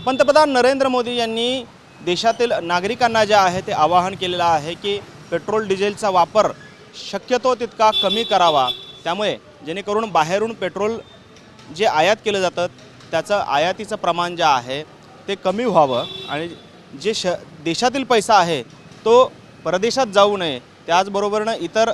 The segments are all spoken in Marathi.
पंतप्रधान नरेंद्र मोदी यांनी देशातील नागरिकांना जे आहे ते आवाहन केलेलं आहे की पेट्रोल डिझेलचा वापर शक्यतो तितका कमी करावा। त्यामुळे जेणेकरून बाहेरून पेट्रोल जे आयात केलं जातं त्याचं आयातीचं प्रमाण जे आहे ते कमी व्हावं आणि जे देशातील पैसा आहे तो परदेशात जाऊ नये। त्याचबरोबरनं इतर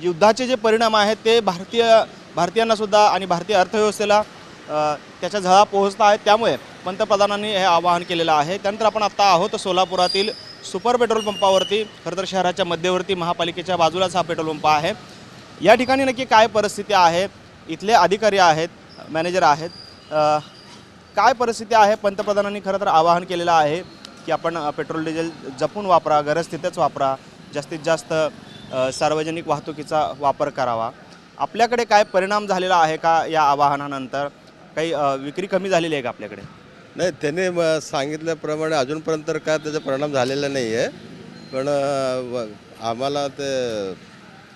युद्धाचे जे परिणाम आहेत ते भारतीयांनासुद्धा आणि भारतीय अर्थव्यवस्थेला त्याच्या झळा पोहोचत आहेत। त्यामुळे पंतप्रधानांनी हे आवाहन केलेलं आहे। त्यानंतर आपण आत्ता आहोत सोलापुरातील सुपर पेट्रोल पंपावरती। खरं तर शहराच्या मध्यवर्ती महापालिकेच्या बाजूलाच हा पेट्रोल पंप आहे। या ठिकाणी नक्की काय परिस्थिती आहे, इथले अधिकारी आहेत, मॅनेजर आहेत, काय परिस्थिती आहे। पंतप्रधानांनी खरं तर आवाहन केलेलं आहे की आपण पेट्रोल डिझेल जपून वापरा, गरज तिथेच वापरा, जास्तीत जास्त सार्वजनिक वाहतुकीचा वापर करावा। आपल्याकडे काय परिणाम झालेला आहे का या आवाहनानंतर? काही विक्री कमी झालेली आहे का आपल्याकडे? नाही, त्यांनी सांगितल्याप्रमाणे अजूनपर्यंत तर काय त्याचा परिणाम झालेला नाही आहे। पण आम्हाला ते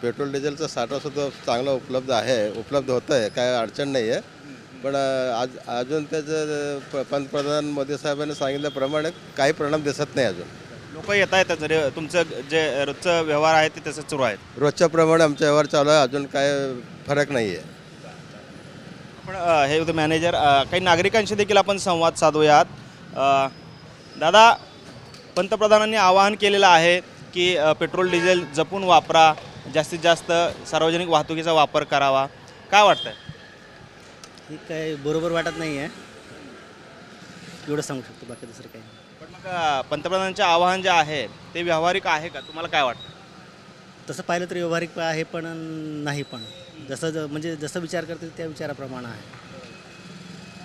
पेट्रोल डिझेलचा साठासुद्धा चांगला उपलब्ध होतं आहे, काय अडचण नाही आहे। पण अजून त्याचं पंतप्रधान मोदी साहेबांनी सांगितल्याप्रमाणे काही परिणाम दिसत नाही अजून। लोक येत आहेत जरी तुमचं जे रोजचं व्यवहार आहे ते तसंच सुरू आहेत? रोजच्याप्रमाणे आमचा व्यवहार चालू आहे, अजून काय फरक नाही आहे। पण हे होते मॅनेजर। काही नागरिकांशी देखील आपण संवाद साधूयात। दादा, पंतप्रधानांनी आवाहन केलेलं आहे की पेट्रोल डिझेल जपून वापरा, जास्तीत जास्त सार्वजनिक वाहतुकीचा वापर करावा, काय वाटतंय? हे काय बरोबर वाटत नाही आहे, एवढं सांगू शकतो, बाकी दुसरं काही नाही। पण मग पंतप्रधानांचे आवाहन जे आहे ते व्यावहारिक आहे का, तुम्हाला काय वाटतं? तसं पाहिलं तर व्यावहारिक आहे पण नाही, पण म्हणजे जसं विचार करतील त्या विचाराप्रमाणे आहे।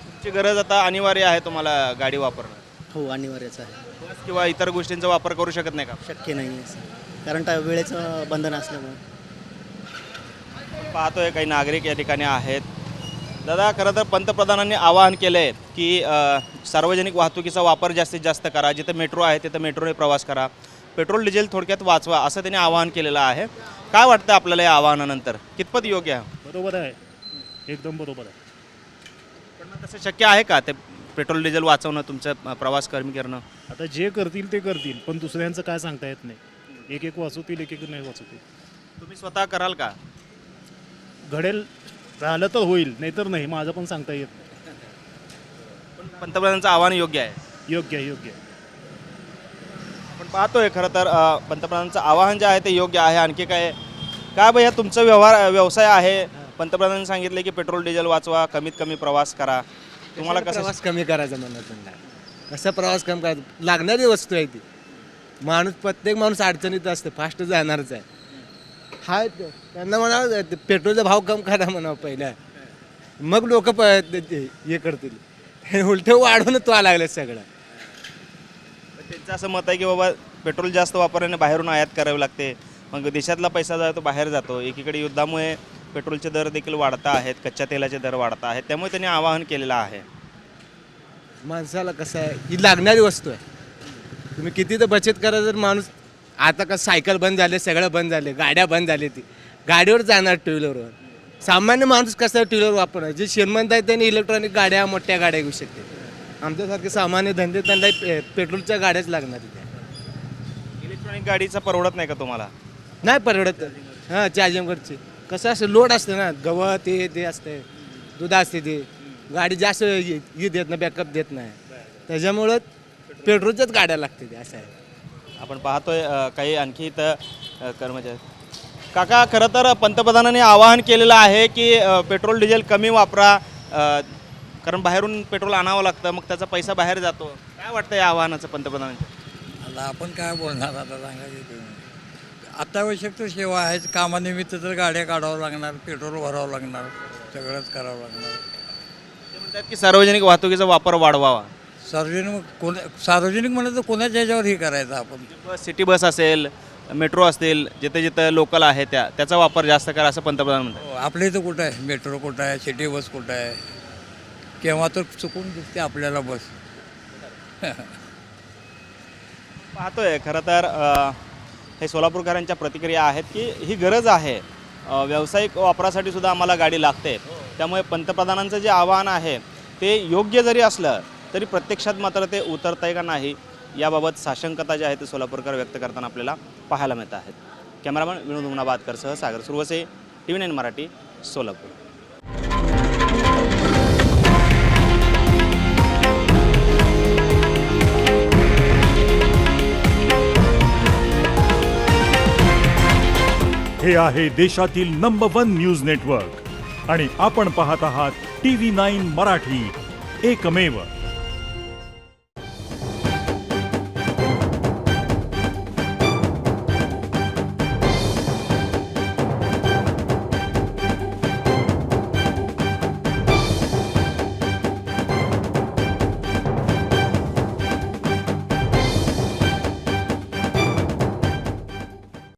तुमची गरज आता अनिवार्य आहे तुम्हाला गाडी वापरणं? हो, अनिवार्यच आहे। बस किंवा इतर गोष्टींचा वापर करू शकत नाही का? शक्य नाही आहे, कारण वेळेचं बंधन असल्यामुळे। पाहतोय काही नागरिक या ठिकाणी आहेत। दादा, खरं तर पंतप्रधानांनी आवाहन केलं आहे की सार्वजनिक वाहतुकीचा वापर जास्तीत जास्त करा, जिथे मेट्रो आहे तिथं मेट्रोने प्रवास करा, पेट्रोल डिझेल थोडक्यात वाचवा, असं त्यांनी आवाहन केलेलं आहे। काय वाटतं आपल्याला या आवाहनानंतर, कितपत योग्य आहे? बरोबर आहे, एकदम बरोबर आहे। पण मग तसं शक्य आहे का ते पेट्रोल डिझेल वाचवणं, तुमचं प्रवास कमी करणं? आता जे करतील ते करतील, पण दुसऱ्यांचं काय सांगता येत नाही। एक एक वाचवतील, एक एक नाही वाचवतील। तुम्ही स्वतः कराल का? घडेल राहिलं तर होईल, नाहीतर नाही, माझं पण सांगता येत नाही। पण पंतप्रधानांचं आवाहन योग्य आहे? योग्य आहे, योग्य आहे। आपण पाहतोय खरं तर पंतप्रधानांचं आवाहन जे आहे ते योग्य आहे। आणखी काय भैया, तुमचं व्यवसाय आहे, पंतप्रधानांनी सांगितले की पेट्रोल डिझेल वाचवा, कमीत कमी प्रवास करा, तुम्हाला कसं? प्रवास कमी करायचा म्हणत नाही, कसा प्रवास कमी करायचा, लागणारी वस्तू आहे ती। प्रत्येक माणूस अडचणीत असते, फास्ट जाणारच आहे। त्यांना म्हणावं पेट्रोलचा भाव कम करा म्हणावं पहिला, मग लोक हे करतील। उलटे वाढवून तो लागले सगळं। त्यांचं असं मत आहे की बाबा पेट्रोल जास्त वापरल्याने बाहेरून आयात करावी लागते, मग देशातला पैसा जो आहे तो बाहेर जातो। एकीकडे युद्धामुळे पेट्रोलचे दर देखील वाढत आहेत, कच्च्या तेलाचे दर वाढत आहेत, त्यामुळे त्यांनी आवाहन केलेलं आहे। माणसाला कसं आहे, ही लागणारी वस्तू आहे, तुम्ही किती तर बचत करा। जर माणूस आता का सायकल बंद झाले, सगळं बंद झाले, गाड्या बंद झाले, ती गाडीवर जाणार, टू व्हीलरवर। सामान्य माणूस कसं टू व्हीलर वापरणार, जे श्रीमंत आहे त्यांनी इलेक्ट्रॉनिक गाड्या, मोठ्या गाड्या घेऊ शकते। आमच्यासारखे सामान्य धंदे त्यांना पेट्रोलच्या गाड्याच लागणार तिथे। इलेक्ट्रॉनिक गाडीचा परवडत नाही का तुम्हाला? नाही परवडत। हां, चार्जिंगवरची कसं असं लोड असतं ना, गवत ते असते, दूध असते, ते गाडी जास्त हे देत नाही, बॅकअप देत नाही, त्याच्यामुळं पेट्रोलच्याच गाड्या लागते ते, असं आहे। आपण पाहतोय काही आणखी इथं कर्मचारी। काका, खरं तर पंतप्रधानांनी आवाहन केलेलं आहे की पेट्रोल डिझेल कमी वापरा, कारण बाहेरून पेट्रोल आणावं लागतं, मग त्याचा पैसा बाहेर जातो। काय वाटतं या आवाहनाचं पंतप्रधानांचं? आता आपण काय बोलणार, आता सांगा की अत्यावश्यक तर सेवा आहेच, कामानिमित्त तर गाड्या काढावं लागणार, पेट्रोल भरावं लागणार, सगळंच करावं लागणार। ते म्हणतात की सार्वजनिक वाहतुकीचा वापर वाढवावा। सार्वजनिक म्हणलं तर कोणाच्या ह्याच्यावर हे करायचं आपण? सिटी बस असेल, मेट्रो असतील, जिथे जिथं लोकल आहे त्याचा वापर जास्त करा, असं पंतप्रधान म्हणतात। आपल्या इथं कुठं आहे मेट्रो, कुठं आहे सिटी बस, कुठं आहे? केव्हा तर चुकून दिसते आपल्याला बस। पाहतोय खरं तर हे सोलापूरकरांच्या प्रतिक्रिया आहेत की ही गरज आहे, व्यावसायिक वापरासाठी सुद्धा आम्हाला गाडी लागते। त्यामुळे पंतप्रधानांचं जे आवाहन आहे ते योग्य जरी असलं तरी प्रत्यक्षात मात्र ते उतरत आहे का नाही याबाबत साशंकता जी आहे ते सोलापूरकर व्यक्त करताना आपल्याला पाहायला मिळत आहेत. कॅमेरामन विनोद उमनाबादकरसह सागर सुरवसे, TV9 मराठी, सोलापूर. हे आहे देशातील नंबर 1 न्यूज नेटवर्क आणि आपण पाहत आहात TV9 मराठी, एकमेव.